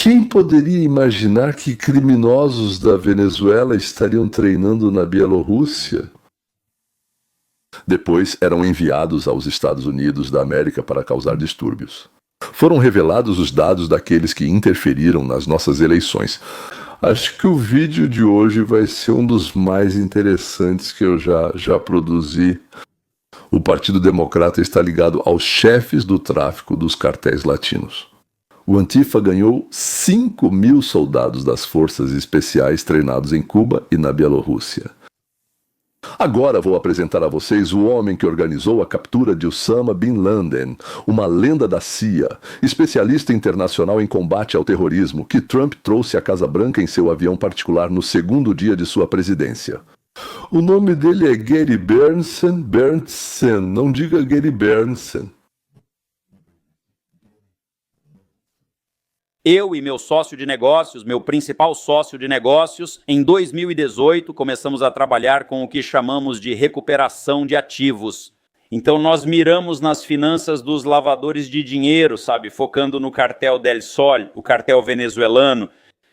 Quem poderia imaginar que criminosos da Venezuela estariam treinando na Bielorrússia? Depois eram enviados aos Estados Unidos da América para causar distúrbios. Foram revelados os dados daqueles que interferiram nas nossas eleições. Acho que o vídeo de hoje vai ser um dos mais interessantes que eu já produzi. O Partido Democrata está ligado aos chefes do tráfico dos cartéis latinos. O Antifa ganhou 5.000 soldados das forças especiais treinados em Cuba e na Bielorrússia. Agora vou apresentar a vocês o homem que organizou a captura de Osama Bin Laden, uma lenda da CIA, especialista internacional em combate ao terrorismo, que Trump trouxe à Casa Branca em seu avião particular no segundo dia de sua presidência. O nome dele é Gary Berntsen, não diga Gary Berntsen. Eu e meu sócio de negócios, meu principal sócio de negócios, em 2018 começamos a trabalhar com o que chamamos de recuperação de ativos. Então nós miramos nas finanças dos lavadores de dinheiro, sabe, focando no cartel Del Sol, o cartel venezuelano.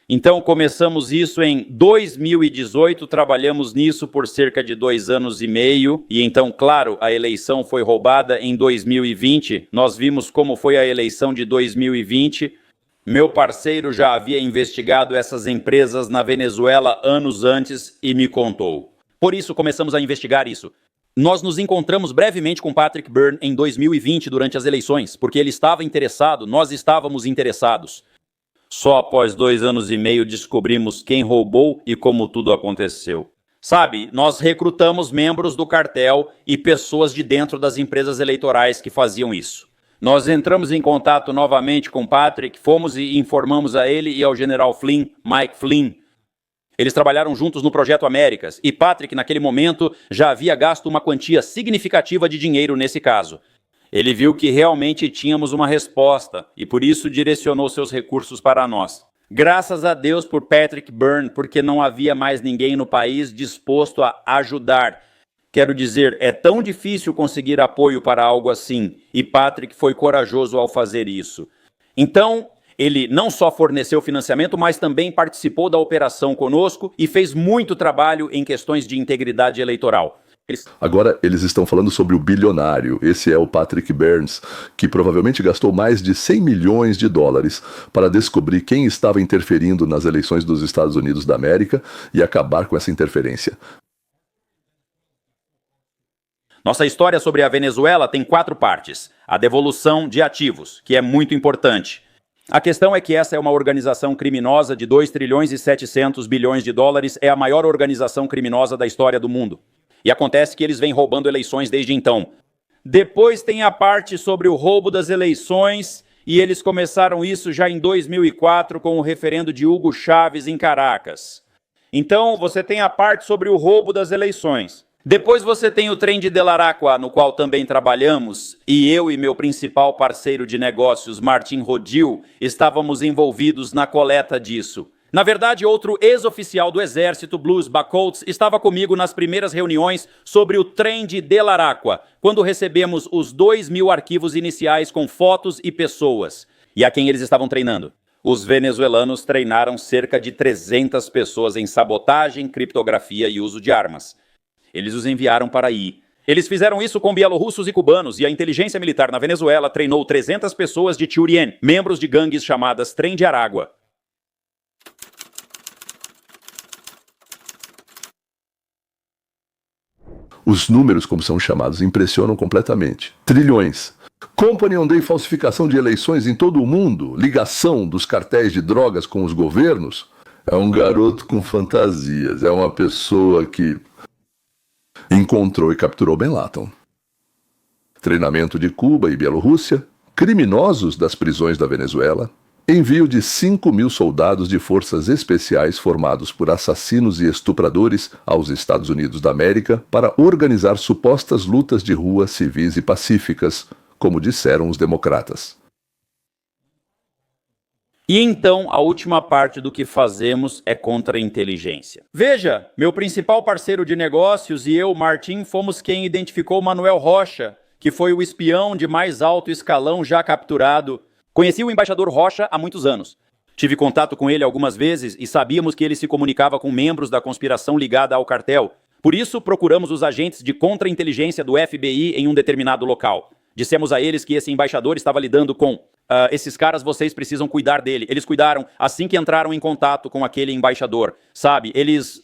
Então começamos isso em 2018, trabalhamos nisso por cerca de 2 anos e meio, e então, claro, a eleição foi roubada em 2020, nós vimos como foi a eleição de 2020, meu parceiro já havia investigado essas empresas na Venezuela anos antes e me contou. Por isso começamos a investigar isso. Nós nos encontramos brevemente com Patrick Byrne em 2020 durante as eleições, porque ele estava interessado, nós estávamos interessados. Só após 2 anos e meio descobrimos quem roubou e como tudo aconteceu. Sabe, nós recrutamos membros do cartel e pessoas de dentro das empresas eleitorais que faziam isso. Nós entramos em contato novamente com Patrick, fomos e informamos a ele e ao general Flynn, Mike Flynn. Eles trabalharam juntos no Projeto Américas e Patrick, naquele momento, já havia gasto uma quantia significativa de dinheiro nesse caso. Ele viu que realmente tínhamos uma resposta e por isso direcionou seus recursos para nós. Graças a Deus por Patrick Byrne, porque não havia mais ninguém no país disposto a ajudar. Quero dizer, é tão difícil conseguir apoio para algo assim, e Patrick foi corajoso ao fazer isso. Então, ele não só forneceu financiamento, mas também participou da operação conosco e fez muito trabalho em questões de integridade eleitoral. Agora eles estão falando sobre o bilionário. Esse é o Patrick Burns, que provavelmente gastou mais de 100 milhões de dólares para descobrir quem estava interferindo nas eleições dos Estados Unidos da América e acabar com essa interferência. Nossa história sobre a Venezuela tem 4 partes. A devolução de ativos, que é muito importante. A questão é que essa é uma organização criminosa de 2 trilhões e 700 bilhões de dólares, é a maior organização criminosa da história do mundo. E acontece que eles vêm roubando eleições desde então. Depois tem a parte sobre o roubo das eleições, e eles começaram isso já em 2004 com o referendo de Hugo Chávez em Caracas. Então você tem a parte sobre o roubo das eleições. Depois você tem o trem de Del Araqua, no qual também trabalhamos, e eu e meu principal parceiro de negócios, Martin Rodil, estávamos envolvidos na coleta disso. Na verdade, outro ex-oficial do Exército, Blues Bacolts, estava comigo nas primeiras reuniões sobre o trem de Del Araqua, quando recebemos os 2.000 arquivos iniciais com fotos e pessoas. E a quem eles estavam treinando? Os venezuelanos treinaram cerca de 300 pessoas em sabotagem, criptografia e uso de armas. Eles os enviaram para aí. Eles fizeram isso com bielorrussos e cubanos, e a inteligência militar na Venezuela treinou 300 pessoas de Churien, membros de gangues chamadas Trem de Aragua. Os números, como são chamados, impressionam completamente. Trilhões. Company on Day, falsificação de eleições em todo o mundo, ligação dos cartéis de drogas com os governos. É um garoto com fantasias, é uma pessoa que encontrou e capturou Bin Laden. Treinamento de Cuba e Bielorrússia, criminosos das prisões da Venezuela, envio de 5.000 soldados de forças especiais formados por assassinos e estupradores aos Estados Unidos da América para organizar supostas lutas de rua civis e pacíficas, como disseram os democratas. E então, a última parte do que fazemos é contra-inteligência. Veja, meu principal parceiro de negócios e eu, Martin, fomos quem identificou Manuel Rocha, que foi o espião de mais alto escalão já capturado. Conheci o embaixador Rocha há muitos anos. Tive contato com ele algumas vezes e sabíamos que ele se comunicava com membros da conspiração ligada ao cartel. Por isso, procuramos os agentes de contra-inteligência do FBI em um determinado local. Dissemos a eles que esse embaixador estava lidando com esses caras, vocês precisam cuidar dele. Eles cuidaram assim que entraram em contato com aquele embaixador. Sabe, eles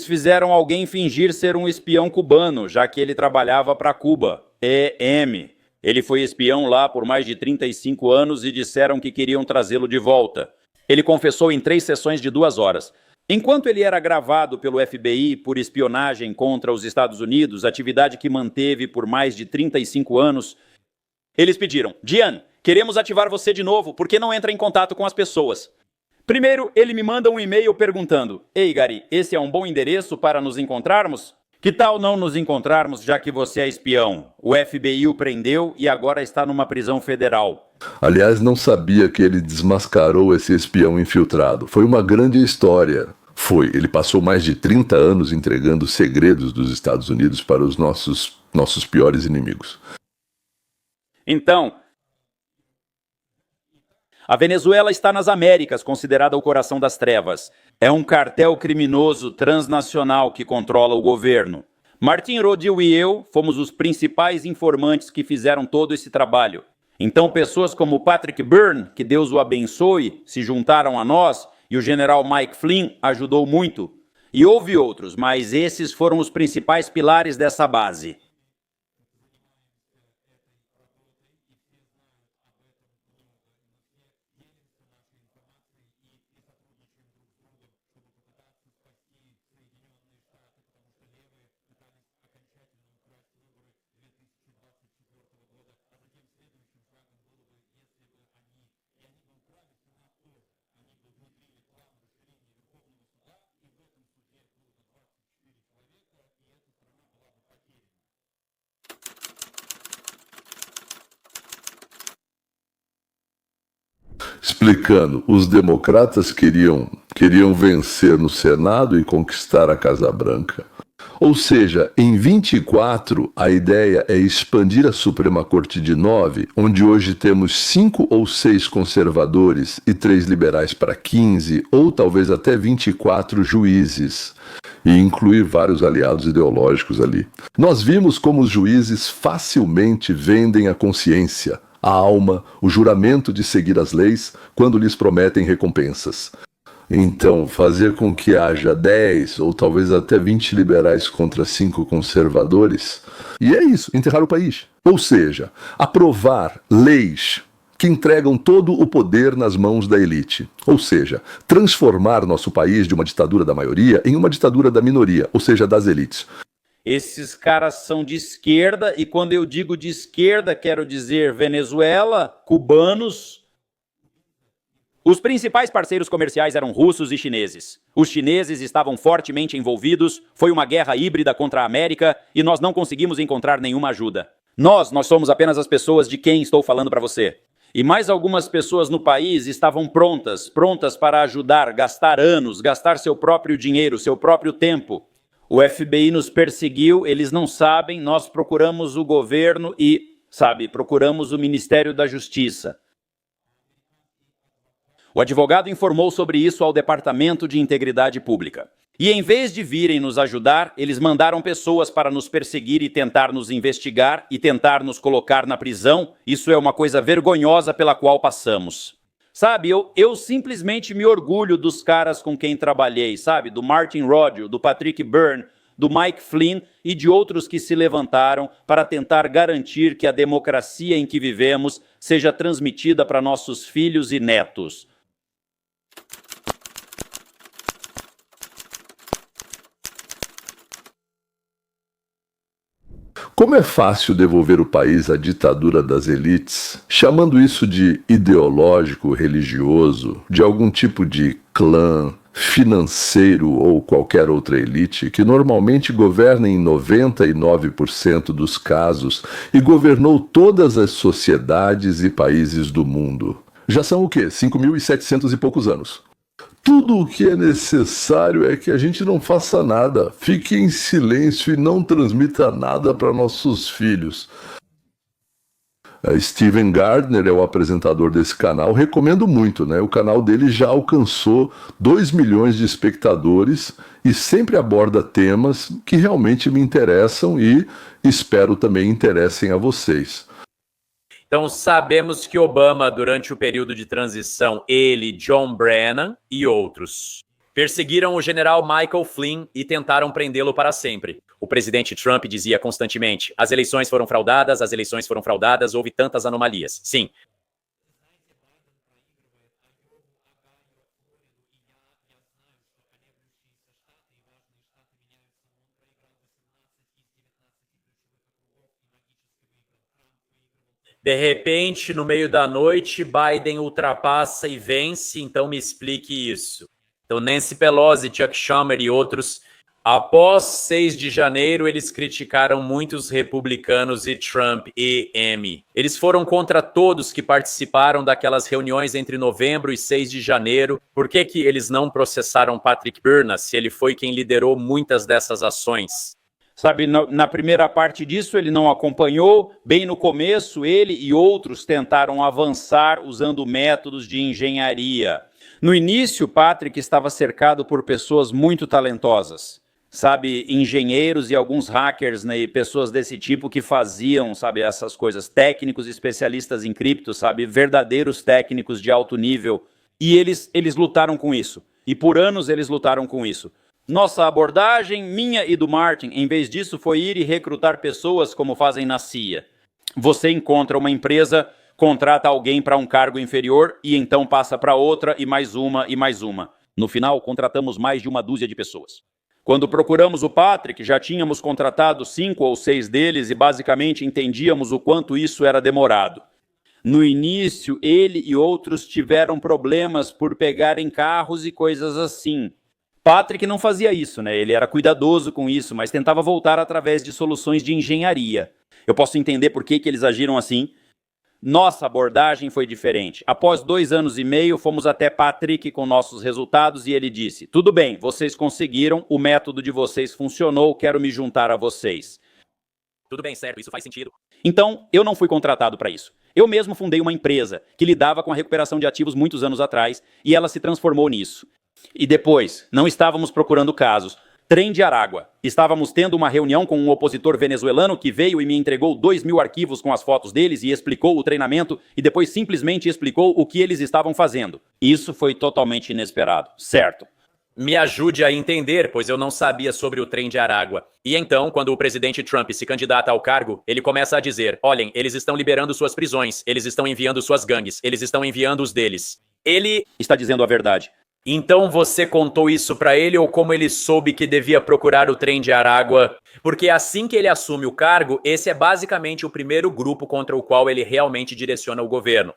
fizeram alguém fingir ser um espião cubano, já que ele trabalhava para Cuba. EM. Ele foi espião lá por mais de 35 anos e disseram que queriam trazê-lo de volta. Ele confessou em 3 sessões de 2 horas. Enquanto ele era gravado pelo FBI por espionagem contra os Estados Unidos, atividade que manteve por mais de 35 anos, eles pediram: Gian, queremos ativar você de novo, por que não entra em contato com as pessoas? Primeiro, ele me manda um e-mail perguntando: Ei, Gary, esse é um bom endereço para nos encontrarmos? Que tal não nos encontrarmos, já que você é espião? O FBI o prendeu e agora está numa prisão federal. Aliás, não sabia que ele desmascarou esse espião infiltrado. Foi uma grande história. Ele passou mais de 30 anos entregando segredos dos Estados Unidos para os nossos piores inimigos. Então, a Venezuela está nas Américas, considerada o coração das trevas. É um cartel criminoso transnacional que controla o governo. Martin Rodil e eu fomos os principais informantes que fizeram todo esse trabalho. Então, pessoas como Patrick Byrne, que Deus o abençoe, se juntaram a nós, e o general Mike Flynn ajudou muito. E houve outros, mas esses foram os principais pilares dessa base. Explicando, os democratas queriam vencer no Senado e conquistar a Casa Branca. Ou seja, em 24, a ideia é expandir a Suprema Corte de 9, onde hoje temos 5 ou 6 conservadores e 3 liberais para 15, ou talvez até 24 juízes, e incluir vários aliados ideológicos ali. Nós vimos como os juízes facilmente vendem a consciência, a alma, o juramento de seguir as leis quando lhes prometem recompensas. Então, fazer com que haja 10 ou talvez até 20 liberais contra 5 conservadores, e é isso, enterrar o país. Ou seja, aprovar leis que entregam todo o poder nas mãos da elite. Ou seja, transformar nosso país de uma ditadura da maioria em uma ditadura da minoria, ou seja, das elites. Esses caras são de esquerda, e quando eu digo de esquerda, quero dizer Venezuela, cubanos. Os principais parceiros comerciais eram russos e chineses. Os chineses estavam fortemente envolvidos, foi uma guerra híbrida contra a América e nós não conseguimos encontrar nenhuma ajuda. Nós somos apenas as pessoas de quem estou falando para você. E mais algumas pessoas no país estavam prontas para ajudar, gastar anos, gastar seu próprio dinheiro, seu próprio tempo. O FBI nos perseguiu, eles não sabem, nós procuramos o governo e, procuramos o Ministério da Justiça. O advogado informou sobre isso ao Departamento de Integridade Pública. E em vez de virem nos ajudar, eles mandaram pessoas para nos perseguir e tentar nos investigar e tentar nos colocar na prisão. Isso é uma coisa vergonhosa pela qual passamos. Eu simplesmente me orgulho dos caras com quem trabalhei, do Martin Rodil, do Patrick Byrne, do Mike Flynn e de outros que se levantaram para tentar garantir que a democracia em que vivemos seja transmitida para nossos filhos e netos. Como é fácil devolver o país à ditadura das elites, chamando isso de ideológico, religioso, de algum tipo de clã, financeiro ou qualquer outra elite que normalmente governa em 99% dos casos e governou todas as sociedades e países do mundo. Já são o quê? 5.700 e poucos anos. Tudo o que é necessário é que a gente não faça nada, fique em silêncio e não transmita nada para nossos filhos. Steven Gardner é o apresentador desse canal, recomendo muito, né? O canal dele já alcançou 2 milhões de espectadores e sempre aborda temas que realmente me interessam e espero também interessem a vocês. Então, sabemos que Obama, durante o período de transição, ele, John Brennan e outros, perseguiram o general Michael Flynn e tentaram prendê-lo para sempre. O presidente Trump dizia constantemente: as eleições foram fraudadas, houve tantas anomalias. Sim. De repente, no meio da noite, Biden ultrapassa e vence, então me explique isso. Então, Nancy Pelosi, Chuck Schumer e outros, após 6 de janeiro, eles criticaram muitos republicanos e Trump e Amy. Eles foram contra todos que participaram daquelas reuniões entre novembro e 6 de janeiro. Por que eles não processaram Patrick Byrne, se ele foi quem liderou muitas dessas ações? Sabe, na primeira parte disso ele não acompanhou, bem no começo ele e outros tentaram avançar usando métodos de engenharia. No início, Patrick estava cercado por pessoas muito talentosas, sabe, engenheiros e alguns hackers, né, e pessoas desse tipo que faziam, sabe, essas coisas, técnicos especialistas em cripto, sabe, verdadeiros técnicos de alto nível, e eles lutaram com isso, e por anos eles lutaram com isso. Nossa abordagem, minha e do Martin, em vez disso, foi ir e recrutar pessoas como fazem na CIA. Você encontra uma empresa, contrata alguém para um cargo inferior e então passa para outra e mais uma e mais uma. No final, contratamos mais de 1 dúzia de pessoas. Quando procuramos o Patrick, já tínhamos contratado 5 ou 6 deles e basicamente entendíamos o quanto isso era demorado. No início, ele e outros tiveram problemas por pegarem carros e coisas assim. Patrick não fazia isso, né? Ele era cuidadoso com isso, mas tentava voltar através de soluções de engenharia. Eu posso entender por que eles agiram assim. Nossa abordagem foi diferente. Após 2 anos e meio, fomos até Patrick com nossos resultados e ele disse: tudo bem, vocês conseguiram, o método de vocês funcionou, quero me juntar a vocês. Tudo bem, certo, isso faz sentido. Então, eu não fui contratado para isso. Eu mesmo fundei uma empresa que lidava com a recuperação de ativos muitos anos atrás e ela se transformou nisso. E depois, não estávamos procurando casos. Trem de Aragua. Estávamos tendo uma reunião com um opositor venezuelano que veio e me entregou 2.000 arquivos com as fotos deles e explicou o treinamento e depois simplesmente explicou o que eles estavam fazendo. Isso foi totalmente inesperado, certo? Me ajude a entender, pois eu não sabia sobre o Trem de Aragua. E então, quando o presidente Trump se candidata ao cargo, ele começa a dizer: olhem, eles estão liberando suas prisões, eles estão enviando suas gangues, eles estão enviando os deles. Ele está dizendo a verdade. Então você contou isso para ele ou como ele soube que devia procurar o Trem de Aragua? Porque assim que ele assume o cargo, esse é basicamente o primeiro grupo contra o qual ele realmente direciona o governo.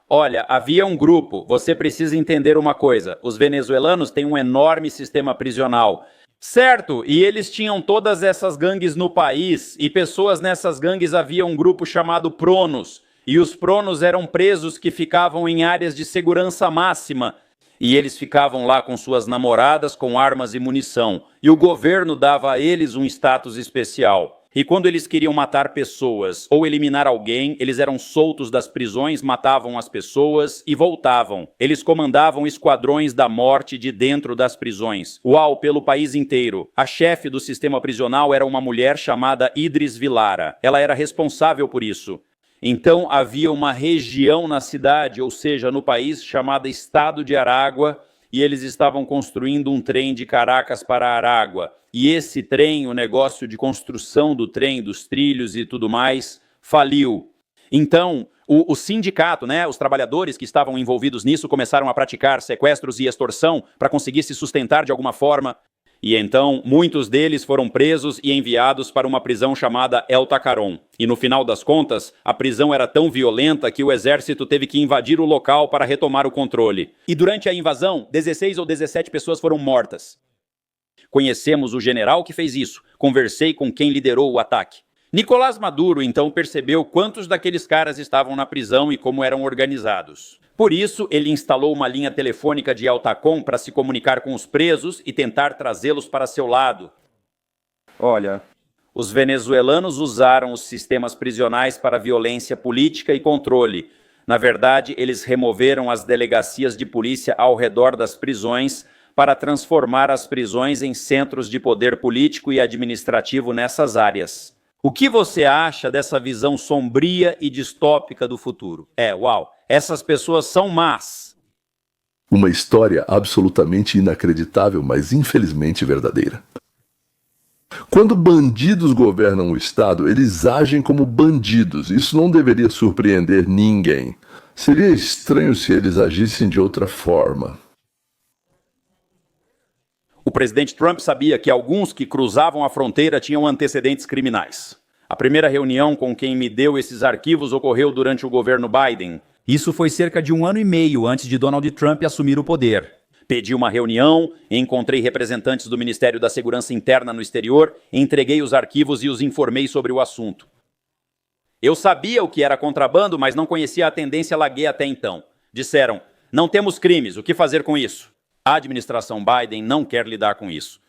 Olha, havia um grupo, você precisa entender uma coisa, os venezuelanos têm um enorme sistema prisional. Certo, e eles tinham todas essas gangues no país, e pessoas nessas gangues havia um grupo chamado Pronos, e os Pronos eram presos que ficavam em áreas de segurança máxima, e eles ficavam lá com suas namoradas, com armas e munição. E o governo dava a eles um status especial. E quando eles queriam matar pessoas ou eliminar alguém, eles eram soltos das prisões, matavam as pessoas e voltavam. Eles comandavam esquadrões da morte de dentro das prisões. Uau, pelo país inteiro. A chefe do sistema prisional era uma mulher chamada Idris Vilara. Ela era responsável por isso. Então havia uma região na cidade, ou seja, no país, chamada Estado de Aragua, e eles estavam construindo um trem de Caracas para Aragua. E esse trem, o negócio de construção do trem, dos trilhos e tudo mais, faliu. Então, o sindicato, né, os trabalhadores que estavam envolvidos nisso começaram a praticar sequestros e extorsão para conseguir se sustentar de alguma forma. E então, muitos deles foram presos e enviados para uma prisão chamada El Tacaron. E no final das contas, a prisão era tão violenta que o exército teve que invadir o local para retomar o controle. E durante a invasão, 16 ou 17 pessoas foram mortas. Conhecemos o general que fez isso. Conversei com quem liderou o ataque. Nicolás Maduro então percebeu quantos daqueles caras estavam na prisão e como eram organizados. Por isso, ele instalou uma linha telefônica de Altacom para se comunicar com os presos e tentar trazê-los para seu lado. Olha, Os venezuelanos usaram os sistemas prisionais para violência política e controle. Na verdade, eles removeram as delegacias de polícia ao redor das prisões para transformar as prisões em centros de poder político e administrativo nessas áreas. O que você acha dessa visão sombria e distópica do futuro? Uau, essas pessoas são más. Uma história absolutamente inacreditável, mas infelizmente verdadeira. Quando bandidos governam o Estado, eles agem como bandidos. Isso não deveria surpreender ninguém. Seria estranho se eles agissem de outra forma. O presidente Trump sabia que alguns que cruzavam a fronteira tinham antecedentes criminais. A primeira reunião com quem me deu esses arquivos ocorreu durante o governo Biden. Isso foi cerca de 1 ano e meio antes de Donald Trump assumir o poder. Pedi uma reunião, encontrei representantes do Ministério da Segurança Interna no exterior, entreguei os arquivos e os informei sobre o assunto. Eu sabia o que era contrabando, mas não conhecia a tendência Laguet até então. Disseram, não temos crimes, o que fazer com isso? A administração Biden não quer lidar com isso.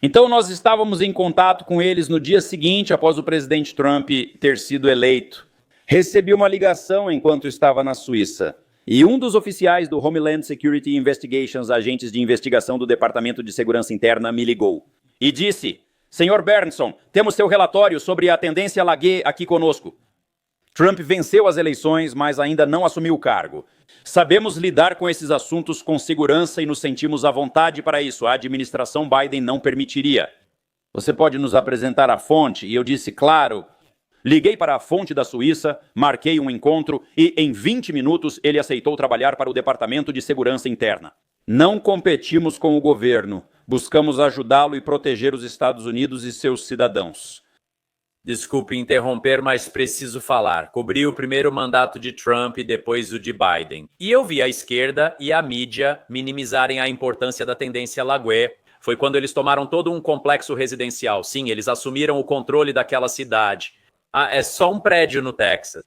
Então nós estávamos em contato com eles no dia seguinte, após o presidente Trump ter sido eleito. Recebi uma ligação enquanto estava na Suíça. E um dos oficiais do Homeland Security Investigations, agentes de investigação do Departamento de Segurança Interna, me ligou e disse, Senhor Bernson, temos seu relatório sobre a tendência Laguet aqui conosco. Trump venceu as eleições, mas ainda não assumiu o cargo. Sabemos lidar com esses assuntos com segurança e nos sentimos à vontade para isso. A administração Biden não permitiria. Você pode nos apresentar a fonte? E eu disse, claro. Liguei para a fonte da Suíça, marquei um encontro e, em 20 minutos, ele aceitou trabalhar para o Departamento de Segurança Interna. Não competimos com o governo. Buscamos ajudá-lo e proteger os Estados Unidos e seus cidadãos. Desculpe interromper, mas preciso falar. Cobri o primeiro mandato de Trump e depois o de Biden. E eu vi a esquerda e a mídia minimizarem a importância da tendência Laguet. Foi quando eles tomaram todo um complexo residencial. Sim, eles assumiram o controle daquela cidade. É só um prédio no Texas.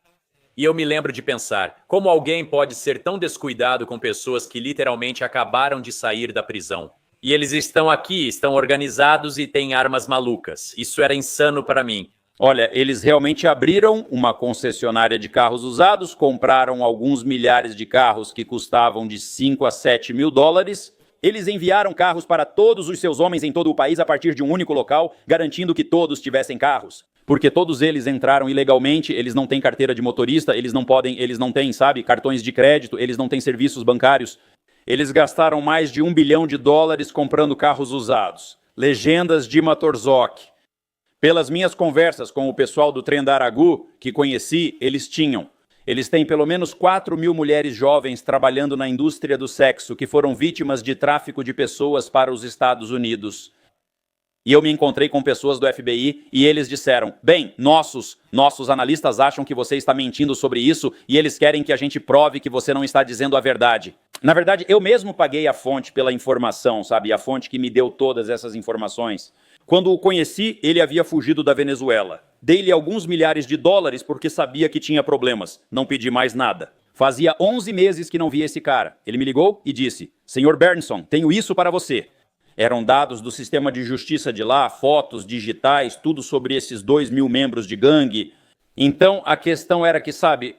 E eu me lembro de pensar, como alguém pode ser tão descuidado com pessoas que literalmente acabaram de sair da prisão? E eles estão aqui, estão organizados e têm armas malucas. Isso era insano para mim. Olha, eles realmente abriram uma concessionária de carros usados, compraram alguns milhares de carros que custavam de 5 a 7 mil dólares. Eles enviaram carros para todos os seus homens em todo o país a partir de um único local, garantindo que todos tivessem carros. Porque todos eles entraram ilegalmente, eles não têm carteira de motorista, eles não têm, cartões de crédito, eles não têm serviços bancários. Eles gastaram mais de $1 bilhão comprando carros usados. Legendas de Matorzok. Pelas minhas conversas com o pessoal do Trendaragu, que conheci, eles têm pelo menos 4 mil mulheres jovens trabalhando na indústria do sexo que foram vítimas de tráfico de pessoas para os Estados Unidos. E eu me encontrei com pessoas do FBI e eles disseram, bem, nossos analistas acham que você está mentindo sobre isso e eles querem que a gente prove que você não está dizendo a verdade. Na verdade, eu mesmo paguei a fonte pela informação, a fonte que me deu todas essas informações. Quando o conheci, ele havia fugido da Venezuela. Dei-lhe alguns milhares de dólares porque sabia que tinha problemas. Não pedi mais nada. Fazia 11 meses que não via esse cara. Ele me ligou e disse, Sr. Bernson, tenho isso para você. Eram dados do sistema de justiça de lá, fotos digitais, tudo sobre esses 2 mil membros de gangue. Então, a questão era que,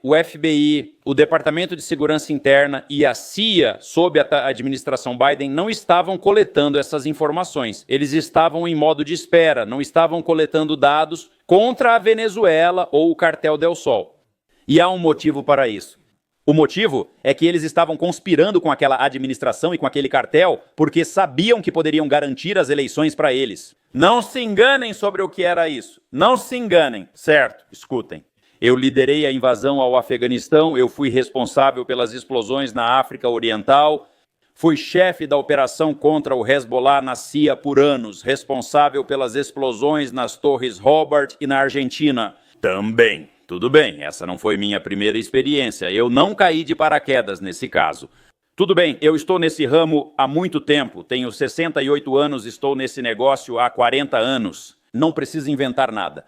o FBI, o Departamento de Segurança Interna e a CIA, sob a administração Biden, não estavam coletando essas informações. Eles estavam em modo de espera, não estavam coletando dados contra a Venezuela ou o Cartel del Sol. E há um motivo para isso. O motivo é que eles estavam conspirando com aquela administração e com aquele cartel porque sabiam que poderiam garantir as eleições para eles. Não se enganem sobre o que era isso. Não se enganem, certo? Escutem. Eu liderei a invasão ao Afeganistão, eu fui responsável pelas explosões na África Oriental, fui chefe da operação contra o Hezbollah na CIA por anos, responsável pelas explosões nas Torres Hobart e na Argentina. Também. Tudo bem, essa não foi minha primeira experiência. Eu não caí de paraquedas nesse caso. Tudo bem, eu estou nesse ramo há muito tempo. Tenho 68 anos, estou nesse negócio há 40 anos. Não preciso inventar nada.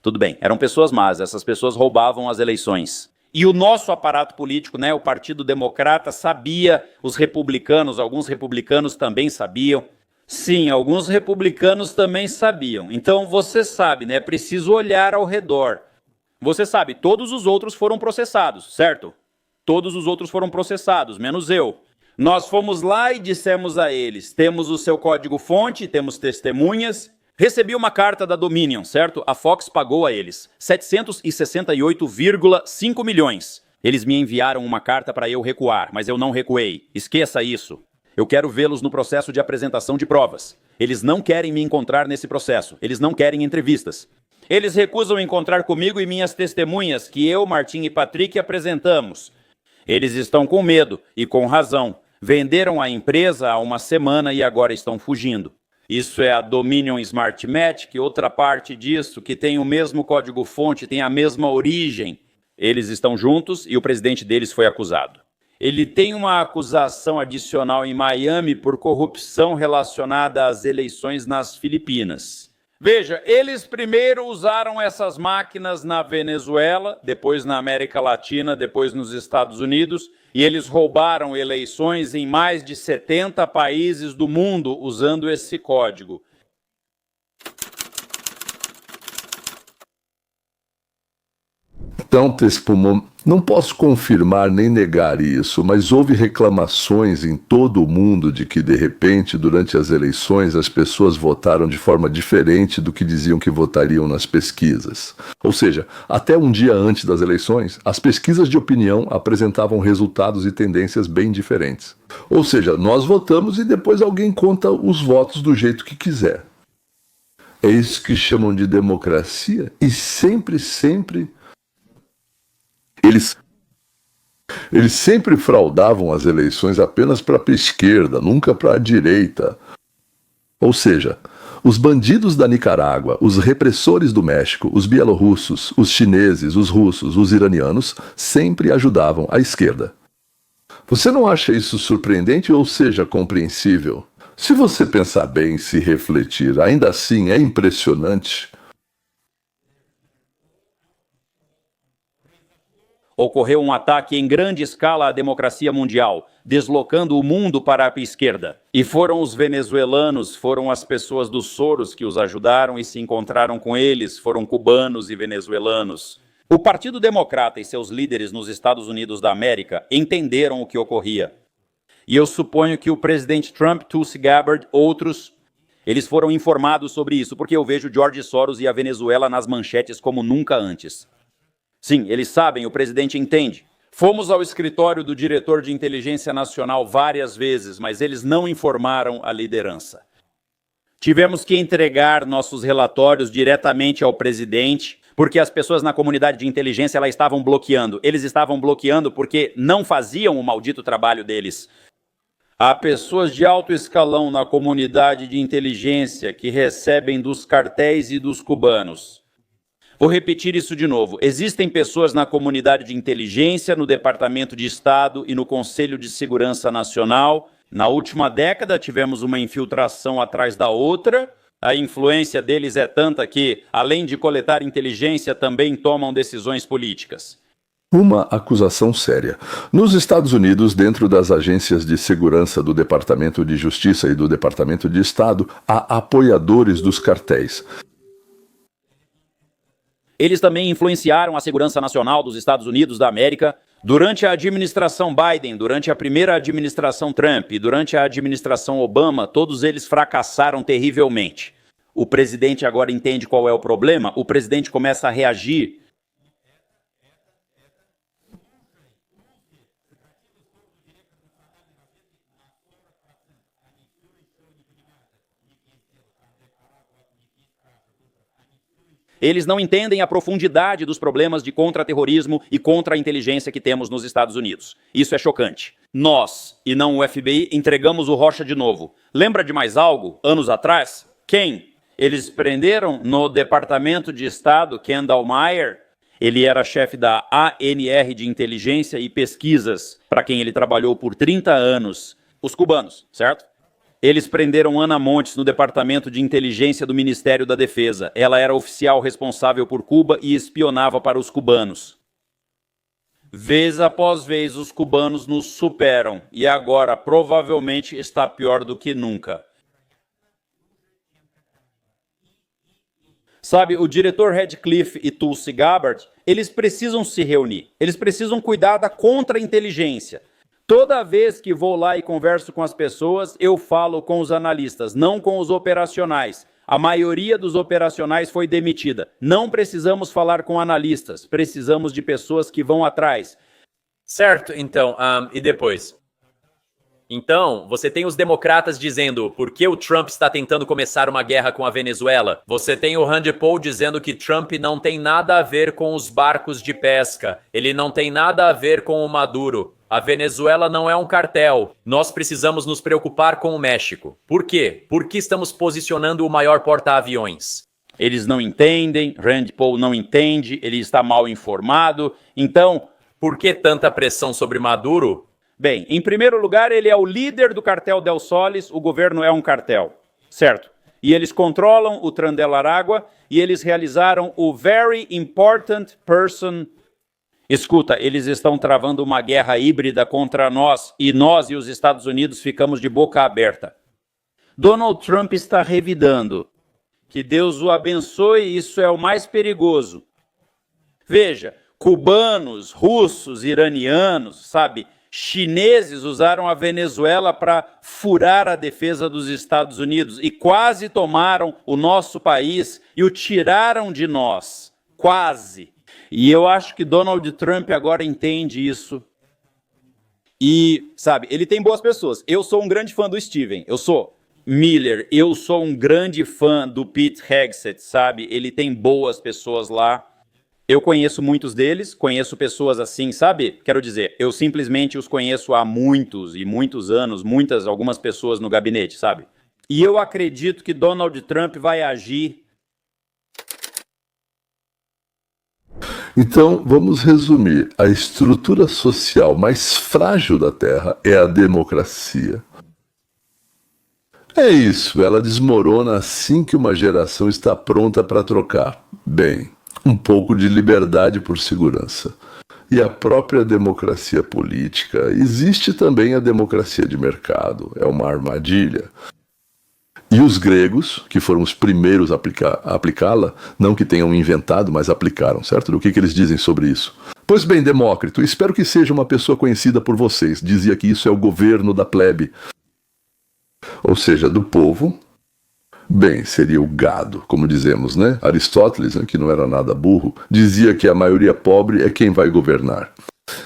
Tudo bem, eram pessoas más, essas pessoas roubavam as eleições. E o nosso aparato político, o Partido Democrata, sabia, os republicanos, alguns republicanos também sabiam. Sim, alguns republicanos também sabiam. Então você sabe, né? É preciso olhar ao redor. Você sabe, todos os outros foram processados, certo? Todos os outros foram processados, menos eu. Nós fomos lá e dissemos a eles: temos o seu código-fonte, temos testemunhas. Recebi uma carta da Dominion, certo? A Fox pagou a eles 768,5 milhões. Eles me enviaram uma carta para eu recuar, mas eu não recuei. Esqueça isso. Eu quero vê-los no processo de apresentação de provas. Eles não querem me encontrar nesse processo. Eles não querem entrevistas. Eles recusam encontrar comigo e minhas testemunhas que eu, Martim e Patrick apresentamos. Eles estão com medo, e com razão. Venderam a empresa há uma semana e agora estão fugindo. Isso é a Dominion Smartmatic, outra parte disso, que tem o mesmo código-fonte, tem a mesma origem. Eles estão juntos e o presidente deles foi acusado. Ele tem uma acusação adicional em Miami por corrupção relacionada às eleições nas Filipinas. Veja, eles primeiro usaram essas máquinas na Venezuela, depois na América Latina, depois nos Estados Unidos, e eles roubaram eleições em mais de 70 países do mundo usando esse código. Então, Tespumon, não posso confirmar nem negar isso, mas houve reclamações em todo o mundo de que, de repente, durante as eleições, as pessoas votaram de forma diferente do que diziam que votariam nas pesquisas. Ou seja, até um dia antes das eleições, as pesquisas de opinião apresentavam resultados e tendências bem diferentes. Ou seja, nós votamos e depois alguém conta os votos do jeito que quiser. É isso que chamam de democracia e sempre Eles sempre fraudavam as eleições apenas para a esquerda, nunca para a direita. Ou seja, os bandidos da Nicarágua, os repressores do México, os bielorrussos, os chineses, os russos, os iranianos, sempre ajudavam a esquerda. Você não acha isso surpreendente ou seja compreensível? Se você pensar bem e se refletir, ainda assim é impressionante. Ocorreu um ataque em grande escala à democracia mundial, deslocando o mundo para a esquerda. E foram os venezuelanos, foram as pessoas dos Soros que os ajudaram e se encontraram com eles, foram cubanos e venezuelanos. O Partido Democrata e seus líderes nos Estados Unidos da América entenderam o que ocorria. E eu suponho que o presidente Trump, Tulsi Gabbard, outros, eles foram informados sobre isso, porque eu vejo George Soros e a Venezuela nas manchetes como nunca antes. Sim, eles sabem, o presidente entende. Fomos ao escritório do diretor de inteligência nacional várias vezes, mas eles não informaram a liderança. Tivemos que entregar nossos relatórios diretamente ao presidente, porque as pessoas na comunidade de inteligência elas estavam bloqueando. Eles estavam bloqueando porque não faziam o maldito trabalho deles. Há pessoas de alto escalão na comunidade de inteligência que recebem dos cartéis e dos cubanos. Vou repetir isso de novo. Existem pessoas na comunidade de inteligência, no Departamento de Estado e no Conselho de Segurança Nacional. Na última década, tivemos uma infiltração atrás da outra. A influência deles é tanta que, além de coletar inteligência, também tomam decisões políticas. Uma acusação séria. Nos Estados Unidos, dentro das agências de segurança do Departamento de Justiça e do Departamento de Estado, há apoiadores dos cartéis. Eles também influenciaram a segurança nacional dos Estados Unidos da América durante a administração Biden, durante a primeira administração Trump e durante a administração Obama. Todos eles fracassaram terrivelmente. O presidente agora entende qual é o problema, o presidente começa a reagir. Eles não entendem a profundidade dos problemas de contra-terrorismo e contra-inteligência que temos nos Estados Unidos. Isso é chocante. Nós, e não o FBI, entregamos o Rocha de novo. Lembra de mais algo, anos atrás? Quem? Eles prenderam no Departamento de Estado Kendall Meyer. Ele era chefe da ANR de Inteligência e Pesquisas, para quem ele trabalhou por 30 anos. Os cubanos, certo? Eles prenderam Ana Montes no Departamento de Inteligência do Ministério da Defesa. Ela era oficial responsável por Cuba e espionava para os cubanos. Vez após vez, os cubanos nos superam. E agora, provavelmente, está pior do que nunca. Sabe, o diretor Radcliffe e Tulsi Gabbard, eles precisam se reunir. Eles precisam cuidar da contra-inteligência. Toda vez que vou lá e converso com as pessoas, eu falo com os analistas, não com os operacionais. A maioria dos operacionais foi demitida. Não precisamos falar com analistas, precisamos de pessoas que vão atrás. Certo, então, e depois? Então, você tem os democratas dizendo por que o Trump está tentando começar uma guerra com a Venezuela. Você tem o Rand Paul dizendo que Trump não tem nada a ver com os barcos de pesca. Ele não tem nada a ver com o Maduro. A Venezuela não é um cartel. Nós precisamos nos preocupar com o México. Por quê? Porque estamos posicionando o maior porta-aviões. Eles não entendem, Rand Paul não entende, ele está mal informado. Então, por que tanta pressão sobre Maduro? Bem, em primeiro lugar, ele é o líder do cartel Del Solis, o governo é um cartel, certo? E eles controlam o Tren de la Aragua e eles realizaram o Very Important Person. Escuta, eles estão travando uma guerra híbrida contra nós e os Estados Unidos ficamos de boca aberta. Donald Trump está revidando. Que Deus o abençoe, isso é o mais perigoso. Veja, cubanos, russos, iranianos, sabe? Chineses usaram a Venezuela para furar a defesa dos Estados Unidos e quase tomaram o nosso país e o tiraram de nós. Quase. E eu acho que Donald Trump agora entende isso. E, sabe, ele tem boas pessoas. Eu sou um grande fã do Steven. Eu sou Miller. Eu sou um grande fã do Pete Hegseth, sabe? Ele tem boas pessoas lá. Eu conheço muitos deles, conheço pessoas assim, sabe? Quero dizer, eu simplesmente os conheço há muitos e muitos anos, algumas pessoas no gabinete, sabe? E eu acredito que Donald Trump vai agir. Então, vamos resumir. A estrutura social mais frágil da Terra é a democracia. É isso, ela desmorona assim que uma geração está pronta para trocar. Bem, um pouco de liberdade por segurança. E a própria democracia política. Existe também a democracia de mercado. É uma armadilha. E os gregos, que foram os primeiros a aplicá-la, não que tenham inventado, mas aplicaram, certo? O que eles dizem sobre isso? Pois bem, Demócrito, espero que seja uma pessoa conhecida por vocês. Dizia que isso é o governo da plebe. Ou seja, do povo. Bem, seria o gado, como dizemos, né? Aristóteles, que não era nada burro, dizia que a maioria pobre é quem vai governar.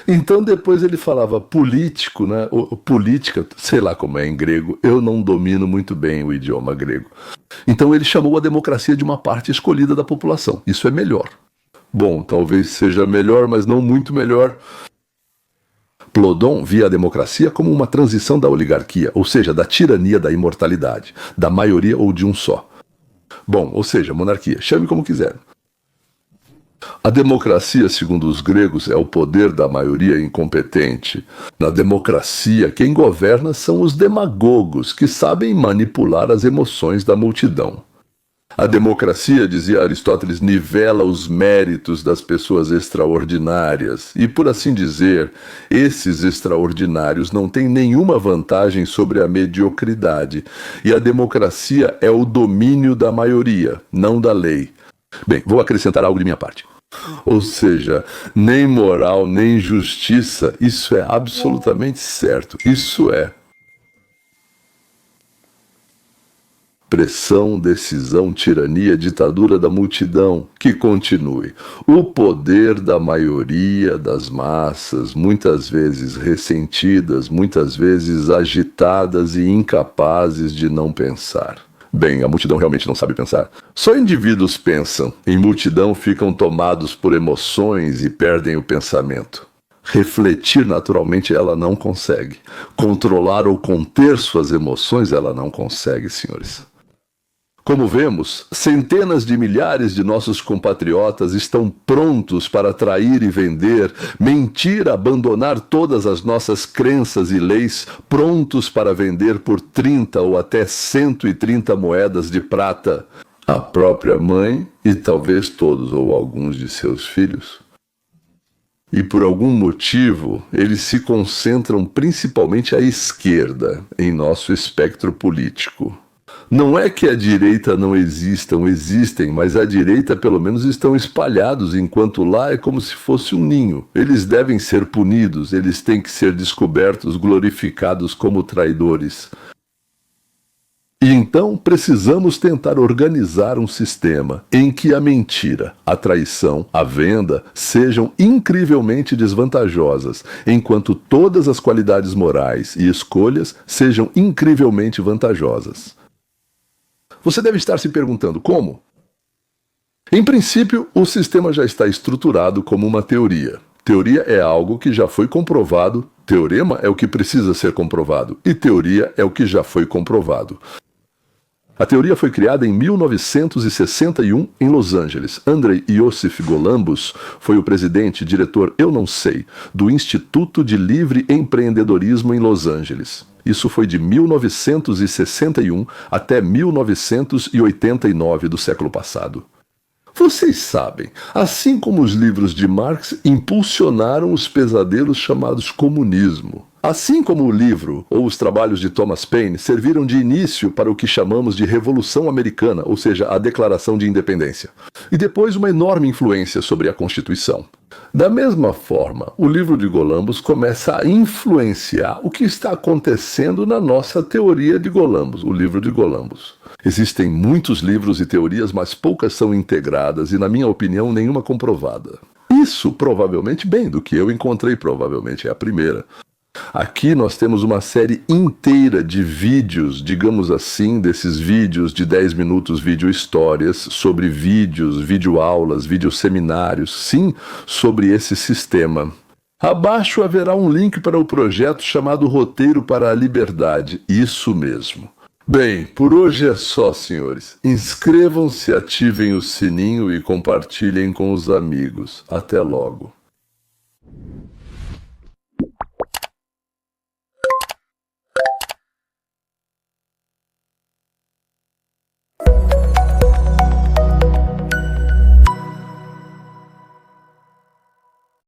Então depois ele falava político, né? Política, sei lá como é em grego, eu não domino muito bem o idioma grego. Então ele chamou a democracia de uma parte escolhida da população. Isso é melhor. Bom, talvez seja melhor, mas não muito melhor. Plodon via a democracia como uma transição da oligarquia, ou seja, da tirania da imortalidade, da maioria ou de um só. Bom, ou seja, monarquia, chame como quiser. A democracia, segundo os gregos, é o poder da maioria incompetente. Na democracia, quem governa são os demagogos, que sabem manipular as emoções da multidão. A democracia, dizia Aristóteles, nivela os méritos das pessoas extraordinárias. E, por assim dizer, esses extraordinários não têm nenhuma vantagem sobre a mediocridade. E a democracia é o domínio da maioria, não da lei. Bem, vou acrescentar algo de minha parte. Ou seja, nem moral, nem justiça, isso é absolutamente certo. Isso é pressão, decisão, tirania, ditadura da multidão, que continue. O poder da maioria das massas, muitas vezes ressentidas, muitas vezes agitadas e incapazes de não pensar. Bem, a multidão realmente não sabe pensar. Só indivíduos pensam, em multidão ficam tomados por emoções e perdem o pensamento. Refletir naturalmente ela não consegue. Controlar ou conter suas emoções ela não consegue, senhores. Como vemos, centenas de milhares de nossos compatriotas estão prontos para trair e vender, mentir, abandonar todas as nossas crenças e leis, prontos para vender por 30 ou até 130 moedas de prata a própria mãe e talvez todos ou alguns de seus filhos. E por algum motivo, eles se concentram principalmente à esquerda em nosso espectro político. Não é que a direita não existam, existem, mas a direita pelo menos estão espalhados, enquanto lá é como se fosse um ninho. Eles devem ser punidos, eles têm que ser descobertos, glorificados como traidores. E então precisamos tentar organizar um sistema em que a mentira, a traição, a venda sejam incrivelmente desvantajosas, enquanto todas as qualidades morais e escolhas sejam incrivelmente vantajosas. Você deve estar se perguntando como? Em princípio, o sistema já está estruturado como uma teoria. Teoria é algo que já foi comprovado, teorema é o que precisa ser comprovado, e teoria é o que já foi comprovado. A teoria foi criada em 1961 em Los Angeles. Andrei Iosif Golambos foi o presidente, diretor, eu não sei, do Instituto de Livre Empreendedorismo em Los Angeles. Isso foi de 1961 até 1989 do século passado. Vocês sabem, assim como os livros de Marx impulsionaram os pesadelos chamados comunismo, assim como o livro ou os trabalhos de Thomas Paine serviram de início para o que chamamos de Revolução Americana, ou seja, a Declaração de Independência, e depois uma enorme influência sobre a Constituição. Da mesma forma, o livro de Golambos começa a influenciar o que está acontecendo na nossa teoria de Golambos, o livro de Golambos. Existem muitos livros e teorias, mas poucas são integradas e, na minha opinião, nenhuma comprovada. Isso, provavelmente, bem, do que eu encontrei, provavelmente é a primeira. Aqui nós temos uma série inteira de vídeos, digamos assim, desses vídeos de 10 minutos, vídeo histórias, sobre vídeos, videoaulas, videoseminários, sim, sobre esse sistema. Abaixo haverá um link para o projeto chamado Roteiro para a Liberdade, isso mesmo. Bem, por hoje é só, senhores. Inscrevam-se, ativem o sininho e compartilhem com os amigos. Até logo.